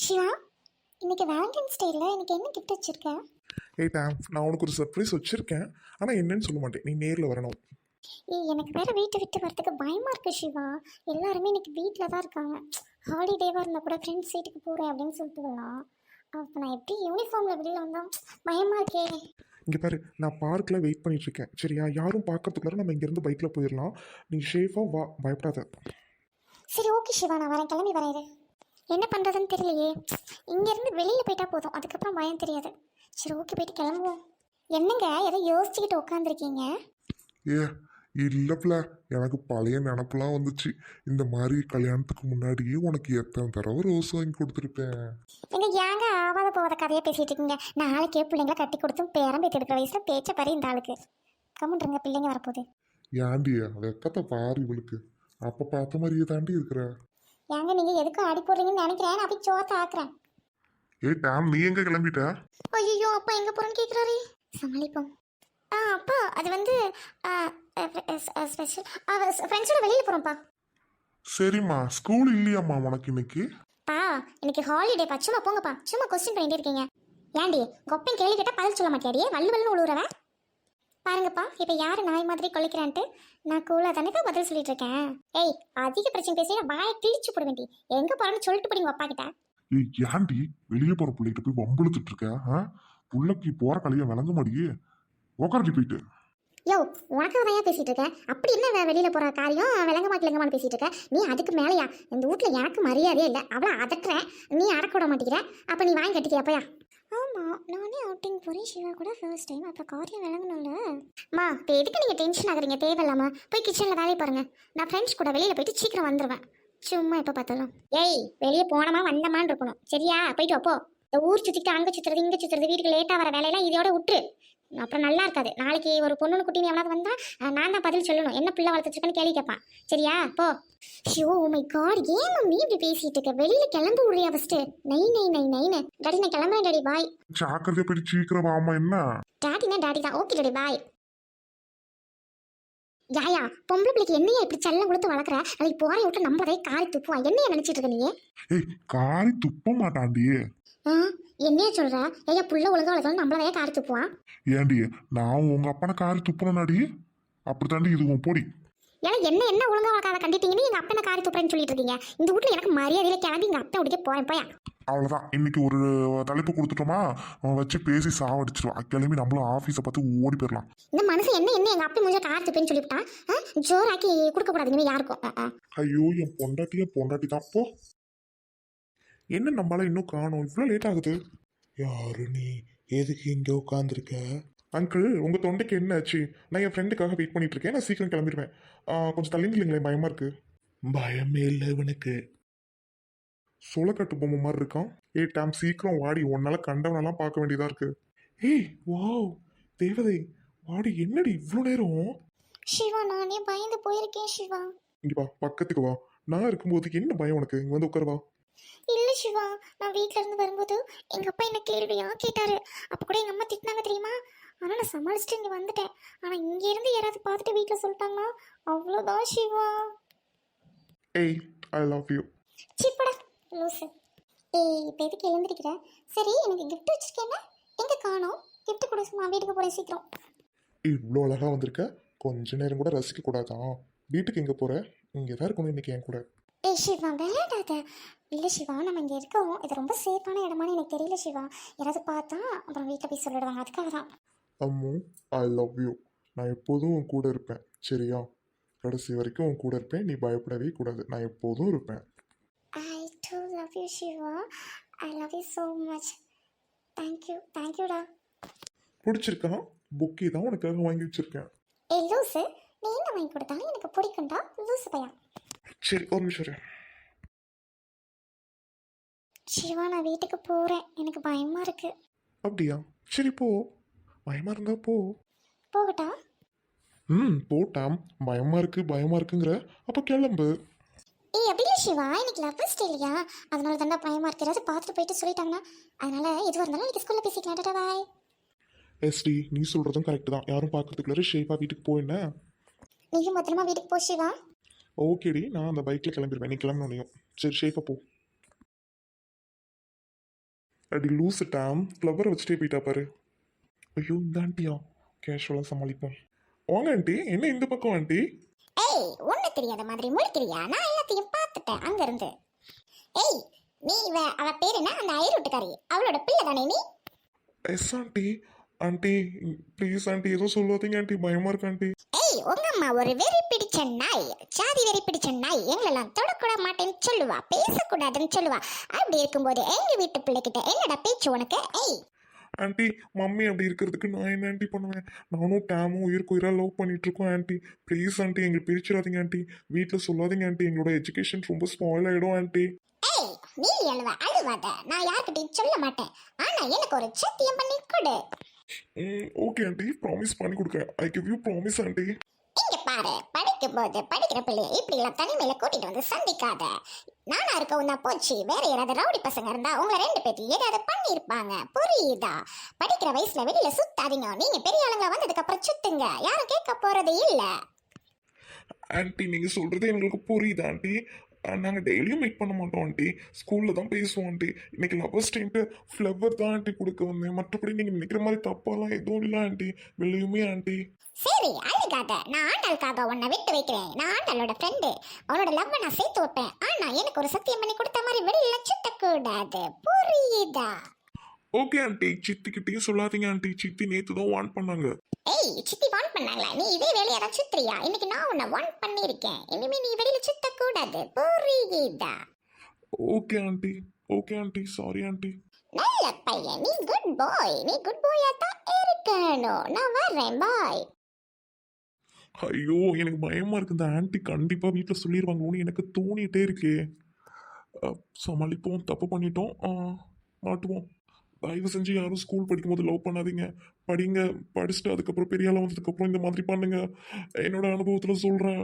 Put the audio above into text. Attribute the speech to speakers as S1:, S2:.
S1: சிவா, இன்னைக்கு வேலண்டைன்ஸ் டேல எனக்கு என்ன கிஃப்ட் வச்சிருக்க?
S2: ஏய் டேம், நான் உனக்கு ஒரு சர்ப்ரைஸ் வச்சுருக்கேன். ஆனால் என்னன்னு சொல்ல மாட்டேன், நீ நேரில் வரணும்.
S1: எனக்கு வேற வீட்டை விட்டு வரதுக்கு பயமா இருக்கு சிவா. எல்லாருமே இன்னைக்கு வீட்டில் தான் இருக்காங்க. ஹாலிடேவாக இருந்தால் கூட ஃப்ரெண்ட்ஸ் வீட்டுக்கு போகிறேன் அப்படின்னு சொல்லிட்டு வரலாம். அப்போ நான் எப்படி யூனிஃபார்மில் வெளியில் வந்தால் பயமா இருக்கே.
S2: இங்கே பாரு, நான் பார்க்கில் வெயிட் பண்ணிட்டு இருக்கேன். சரியா? யாரும் பார்க்கறதுக்குள்ளார நம்ம இங்கேருந்து பைக்கில் போயிடலாம். நீ ஷேஃபாக வா, பயப்படாத.
S1: சரி ஓகே சிவா, நான் வரேன், கிளம்பி வரேன். இரு. என்ன பண்ணுறதுன்னு தெரியலையே. இங்கேருந்து வெளியில் போயிட்டா போதும், அதுக்கப்புறம் பயம் தெரியாது. சரி ஓகே, போயிட்டு கிளம்புவோம். என்னங்க எதை யோசிச்சுக்கிட்டு உட்காந்துருக்கீங்க?
S3: ஏ இல்லைப்ல, எனக்கு பழைய நினப்பெல்லாம் வந்துச்சு. இந்த மாதிரி கல்யாணத்துக்கு முன்னாடியே உனக்கு எத்தனை தடவை ரோஸ் வாங்கி கொடுத்துருப்பேன்.
S1: எங்க ஏங்க ஆவாத போவாத கதையை பேசிட்டு இருக்கீங்க? நாளைக்கே பிள்ளைங்களை கட்டி கொடுத்தும் பேரம் பேத்து எடுக்கிற வயசுல பேச்ச பாரு இந்த ஆளுக்கு. கம்முன்றுங்க, பிள்ளைங்க வரப்போகுது.
S3: ஏண்டி வெக்கத்தை பாரு இவளுக்கு. அப்ப பார்த்த மாதிரியே தாண்டி இருக்கிற.
S1: ஏங்க நீங்க எதுக்கும் ஆடி போடுறீங்கன்னு நினைக்கிறேன். நான் போய் சோத்த ஆக்குறேன்.
S3: ஏய் டாம், நீ எங்க கிளம்பிட்ட?
S1: ஐயோ, அப்பா எங்க போறேன்னு கேக்குறாரு. சமாளிப்போம். அப்பா அது வந்து ஸ்பெஷல் ஃப்ரெண்ட்ஸோட வெளியில போறோம்ப்பா.
S3: சரிம்மா, ஸ்கூல் இல்லையாம்மா உனக்கு இன்னைக்கு?
S1: பா இன்னைக்கு ஹாலிடேப்பா, சும்மா போங்கப்பா. சும்மா கொஸ்டின் பண்ணிட்டு இருக்கீங்க. ஏண்டி கொப்பையும் கேள்வி கேட்டா பதில் சொல்ல மாட்டியாடியே, வல்லு வல்லுன்னு உழுவுறவ. பாருங்கப்பா, இப்ப யாரு நாய் மாதிரி கொலைக்கிறான்ட்டு நான் கூலா தானே பதில் சொல்லிட்டு இருக்கேன். ஏய், அதிக பிரச்சனை பேசி வாயை கிழிச்சு போட வேண்டி. எங்க போறேன்னு சொல்லிட்டு போடுங்க அப்பா கிட்ட.
S3: ஏய் ஏண்டி வெளியே போற பிள்ளைகிட்ட போய் வம்புழுத்துட்டு இருக்க? புள்ளைக்கு போற கலைய விளங்க மாடியே. உக்காரடி போயிட்டு.
S1: யோ, உனக்காக தான் பேசிட்டு இருக்கேன். அப்படி என்ன வெளியில போற காரியம் விளங்க மாட்டேங்கமான்னு பேசிட்டு இருக்க நீ? அதுக்கு மேலையா இந்த வீட்டுல எனக்கு மரியாதையே இல்லை. அவளை அதட்டுறேன், நீ அடக்க விட மாட்டேங்கிற. அப்ப நீ வாங்கி கட்டிக்கிறியா? ஆமா, நானே அவுட்டிங் போறேன் சிவா கூட ஃபர்ஸ்ட் டைம். அப்ப காரியம் விளங்கணும்ல. மா இப்போ எதுக்கு நீங்க டென்ஷன் ஆகுறீங்க தேவையில்லாம? போய் கிச்சன்ல வேலையை பாருங்க. நான் ஃப்ரெண்ட்ஸ் கூட வெளியில போயிட்டு சீக்கிரம் வந்துருவேன். சும்மா எப்ப பார்த்தாலும் ஏய் வெளியே போனமா வந்தமான்னு இருக்கணும். சரியா? போயிட்டு வாப்போ. இந்த ஊர் சுத்திட்டு அங்க சுத்துறது இங்க சுத்துறது, வீட்டுக்கு லேட்டா வர வேலையெல்லாம் இதோட விட்டுரு. அப்புறம் நல்லா இருக்காது. நாளைக்கு ஒரு பொண்ணு குட்டின்னு எவனாவது வந்தா நான் தான் பதில் சொல்லணும். என்ன பிள்ளை வளர்த்துருக்கேன்னு கேள்வி கேட்பான். சரியா? போ. ஷோ மை காட், ஏன் மம்மி இப்படி பேசிட்டு இருக்க? வெளியில கிளம்பு விடுறியா ஃபர்ஸ்ட்? நை நை நை நைன்னு. டாடி நான் கிளம்புறேன் டாடி, பாய்.
S3: ஜாக்கிரதையா போயிட்டு சீக்கிரம் வாமா. என்ன
S1: டாடினா டாடி தான். ஓகே டாடி, பாய். யாயா பொம்பளை பிள்ளைக்கு என்னையா இப்படி செல்லம் கொடுத்து வளர்க்குற? அதுக்கு போற விட்டு நம்மளதே காரி துப்புவான். என்னைய நினைச்சிட்டு இருக்க நீ?
S3: ஏய், காரி துப்ப மாட்டாண்டியே.
S1: என்னைய சொல்ற? ஐயா புள்ள ஒழுங்கா வளர்க்கணும், நம்மளதே காரி துப்புவான்.
S3: ஏண்டி நான் உங்க அப்பனை காரி துப்புனாடி? அப்படித்தாண்டி இதுவும் போடி.
S1: ஏன்னா என்ன ஒழுங்கா வளர்க்காத கண்டிட்டீங்கன்னு எங்க அப்பனை காரி துப்புறேன்னு சொல்லிட்டு இருக்கீங்க. இந்த வீட்டுல எனக்கு மரியாதையில கிளம்பி எங்க அப்பனை உடிக்க போறேன். போயா.
S3: அவ்வளோதான், இன்னைக்கு ஒரு தலைப்பு கொடுத்துட்டோமா வச்சு பேசி சாவடிச்சிருவா. கிளம்பி நம்மளும் ஆஃபீஸை பார்த்து ஓடி போயிடலாம்.
S1: இந்த மனுஷன் என்ன எங்க அப்பா முடிஞ்ச காரி துப்பேன்னு சொல்லிவிட்டான். ஜோராக்கி கொடுக்க கூடாது இனிமே யாருக்கும்.
S3: ஐயோ, என் பொண்டாட்டி தான். போ.
S2: என்ன நம்மளால இன்னும் காணோம், இவ்வளோ லேட் ஆகுது?
S3: யாரு நீ? எதுக்கு இங்கே உட்காந்துருக்க?
S2: அங்கிள், உங்கள் தொண்டைக்கு என்ன ஆச்சு? நான் என் ஃப்ரெண்டுக்காக வெயிட் பண்ணிட்டு இருக்கேன். நான் சீக்கிரம் கிளம்பிடுவேன். கொஞ்சம் தள்ளி இல்லைங்களே, பயமா இருக்கு.
S3: பயமே இல்லை இவனுக்கு.
S2: சோளக்காட்டு பொம்மை மாதிரி இருக்கான். ஏய் டாம், சீக்கிரம் வாடி, உன்னால கண்டவனெல்லாம் பார்க்க வேண்டியதா இருக்கு. ஏய் வாவ் தேவதை, வாடி. என்னடி இவ்வளோ நேரம்?
S1: சிவா, நானே பயந்து போயிருக்கேன் சிவா.
S2: இங்க வா, பக்கத்துக்கு வா. நான் இருக்கும்போது என்ன பயம் உனக்கு? இங்க வந்து உட்காருவா.
S1: இல்ல சிவா, நான் வீட்ல இருந்து வரும்போது எங்க அப்பா என்ன கேள்வியா கேட்டாரு. அப்ப கூட எங்க அம்மா திட்டினாங்க தெரியுமா? ஆனா நான் சமாளிச்சுட்டு இங்க வந்துட்டேன். ஆனா இங்க இருந்து யாராவது பார்த்துட்டு வீட்டுல சொல்லிட்டாங்கன்னா அவ்வளவுதான் சிவா.
S2: ஏய், ஐ லவ் யூ.
S1: சிப்படா லூசு. ஏய், இப்போ எதுக்கு எழுந்திருக்கிற? சரி, எனக்கு கிஃப்ட் வச்சிருக்கேன்னா எங்க காணோம்? கிஃப்ட் கொடு, சும்மா வீட்டுக்கு போறேன் சீக்கிரம்.
S2: இவ்வளோ அழகா வந்திருக்க, கொஞ்ச நேரம் கூட ரசிக்க கூடாதான்? வீட்டுக்கு எங்க போற? இங்கே தான் இருக்கணும் இன்னைக்கு என் கூட.
S1: ஏய் சிவா, விளையாடாத. இல்லை சிவா, நம்ம இங்கே இருக்கோம். இது ரொம்ப சேஃபான இடமானு எனக்கு தெரியல சிவா. யாராவது பார்த்தா அப்புறம் வீட்டில் போய் சொல்லிடுவாங்க. அதுக்காக தான்.
S2: அம்மு, ஐ லவ் யூ. நான் எப்போதும் உன் கூட இருப்பேன். சரியா? கடைசி வரைக்கும் உன் கூட இருப்பேன். நீ பயப்படவே கூடாது. நான் எப்போதும் இருப்பேன்.
S1: I do love you Siva. I love you so much. தேங்க்யூடா.
S2: பிடிச்சிருக்கா? புக்கே தான் உனக்காக வாங்கி வச்சிருக்கேன்.
S1: ஏய் லூசு, நீ என்ன வாங்கி கொடுத்தாலும் எனக்கு பிடிக்கும்டா. லூசு பையன்.
S2: சரி, ஒரு நிமிஷம் இரு.
S1: சிவா, நான் வீட்டுக்கு போகிறேன். எனக்கு பயமாக இருக்கு.
S2: அப்படியா? சரி போ. பயமா இருந்தா போ.
S1: போகட்டா?
S2: போட்டாம். பயமா இருக்குங்கிற, அப்போ கிளம்பு.
S1: ஏய் அப்படி இல்லை சிவா, இன்னைக்கு லவ்வர்ஸ் டே இல்லையா? அதனால தாண்டா பயமாக இருக்கு. யாராவது பார்த்துட்டு போயிட்டு சொல்லிட்டாங்கன்னா அதனால எதுவாக இருந்தாலும் இன்னைக்கு ஸ்கூலில் பேசிக்கலாம். டாடா பாய்.
S2: எஸ்டி, நீ சொல்றதும் கரெக்ட் தான். யாரும் பார்க்கறதுக்குள்ளார ஷேஃபா வீட்டுக்கு போயின.
S1: நீயும் பத்திரமா வீட்டுக்கு போ சிவா.
S2: ஓகேடி, நான் அந்த பைக்கில் கிளம்பிடுவேன். நீ கிளம்பணும். சரி, ஷேஃபா போ. அடி லூசு டாம், ஃப்ளவரை வச்சுட்டே போயிட்டா பாரு. ஐயோ இந்த ஆண்டியா, கேஷுவலாக சமாளிப்போம். வாங்க ஆண்டி, என்ன இந்த பக்கம் ஆண்டி?
S1: ஏய், ஒண்ணு தெரியாத மாதிரி முழிக்கிறியா? நான் எல்லாத்தையும் பார்த்துட்டேன் அங்க இருந்து. ஏய், நீ அவ பேர் என்ன? அந்த ஐரோட்டுக்காரி, அவளோட பிள்ளை தானே நீ?
S2: Yes aunty. Aunty please aunty எதுவும் சொல்லாதீங்க ஆண்டி, பயமா இருக்கு ஆண்டி.
S1: ஏய், உங்க அம்மா ஒரு வெறி பிடிச்ச நாய், சாதி வெறி பிடிச்ச நாய். எங்களெல்லாம் தொடக்கூட மாட்டேன்னு சொல்லுவா, பேசக்கூடாதுன்னு சொல்லுவா. அப்படி இருக்கும்போது எங்க வீட்டு பிள்ளைகிட்ட என்னடா பேச்சு உனக்கு? ஏய்
S2: ஆண்டி மம்மி அப்படி இருக்கிறதுக்கு நான் என்ன ஆண்டி பண்ணுவேன்? நானும் டேமும் உயிருக்கு உயிராக லவ் பண்ணிட்டு இருக்கோம் ஆண்டி. ப்ளீஸ் ஆண்டி எங்களை பிரிச்சிடாதீங்க ஆண்டி, வீட்டில் சொல்லாதீங்க ஆண்டி, எங்களோட எஜுகேஷன் ரொம்ப ஸ்பாயில் ஆகிடும் ஆண்டி.
S1: ஏய், நீ அழுவாத. நான் யார்கிட்டயும் சொல்ல மாட்டேன். ஆனா எனக்கு ஒரு சத்தியம் பண்ணி கொடு.
S2: ஓகே ஆண்டி, ப்ராமிஸ் பண்ணி கொடுக்குறேன். I give you promise aunty.
S1: இங்க பாரு, படிக்கும்போது படிக்கிற பிள்ளைய இப்படி எல்லாம் தனிமையில கூட்டிட்டு வந்து சந்திக்காத. நானா இருக்கவும் தான் போச்சு. வேற யாராவது ரவுடி பசங்க இருந்தா உங்களை ரெண்டு பேர்த்தையும் ஏதாவது பண்ணியிருப்பாங்க, புரியுதா? படிக்கிற வயசுல வெளியில சுத்தாதீங்க. நீங்க பெரிய ஆளுங்க வந்ததுக்கு அப்புறம் சுத்துங்க, யாரும் கேட்க போறது இல்ல.
S2: ஆண்டி நீங்கள் சொல்கிறது எங்களுக்கு புரியுது ஆண்டி. நாங்கள் டெய்லியும் மீட் பண்ண மாட்டோம் ஆண்டி, ஸ்கூலில் தான் பேசுவோம் ஆண்டி. இன்னைக்கு லவ்வர்ஸ் டேன்ட்டு ஃப்ளவர் தான் ஆண்டி கொடுக்க வந்தேன், மற்றபடி நீங்கள் நினைக்கிற மாதிரி தப்பாலாம் எதுவும் இல்லை ஆண்டி, வெளியுமே ஆண்டி.
S1: சரி, அழுகாத. நான் ஆண்டாளுக்காக உன்னை விட்டு வைக்கிறேன். நான் ஆண்டாளோட ஃப்ரெண்டு, அவனோட லவ் நான் சேர்த்து வைப்பேன். ஆனா எனக்கு ஒரு சத்தியம் பண்ணி கொடுத்த மாதிரி வெளியில சுத்தக்கூடாது, புரியுதா?
S2: ஓகே ஆண்டி, சித்திக்கிட்டையும் சொல்லாதீங்க ஆண்டி, சித்தி நேற்று தான் வான் பண்ணாங்க.
S1: ஏய், சித்தி வான் பண்ணாங்களா? நீ இதே வேலையை தான் சுத்துறியா? இன்னைக்கு நான் உன்னை வான் பண்ணியிருக்கேன். இனிமே நீ வெளியில சுத்தக்கூடாது, புரியுதா?
S2: Okay aunty, okay aunty, sorry aunty.
S1: நல்ல பையன், நீ குட் பாய். நீ குட் பாயா தான் இருக்கணும். நான் வரேன், பாய்.
S2: ஐயோ எனக்கு பயமா இருக்கு, இந்த ஆண்டி கண்டிப்பாக வீட்டில் சொல்லிடுவாங்களோன்னு எனக்கு தோணிட்டே இருக்கே. சமாளிப்போம், தப்பு பண்ணிட்டோம், மாட்டுவோம். தயவு செஞ்சு யாரும் ஸ்கூல் படிக்கும்போது லவ் பண்ணாதீங்க, படிங்க, படிச்சுட்டு அதுக்கப்புறம் பெரிய ஆளாக வந்ததுக்கப்புறம் இந்த மாதிரி பண்ணுங்க. என்னோட அனுபவத்தில் சொல்கிறேன்.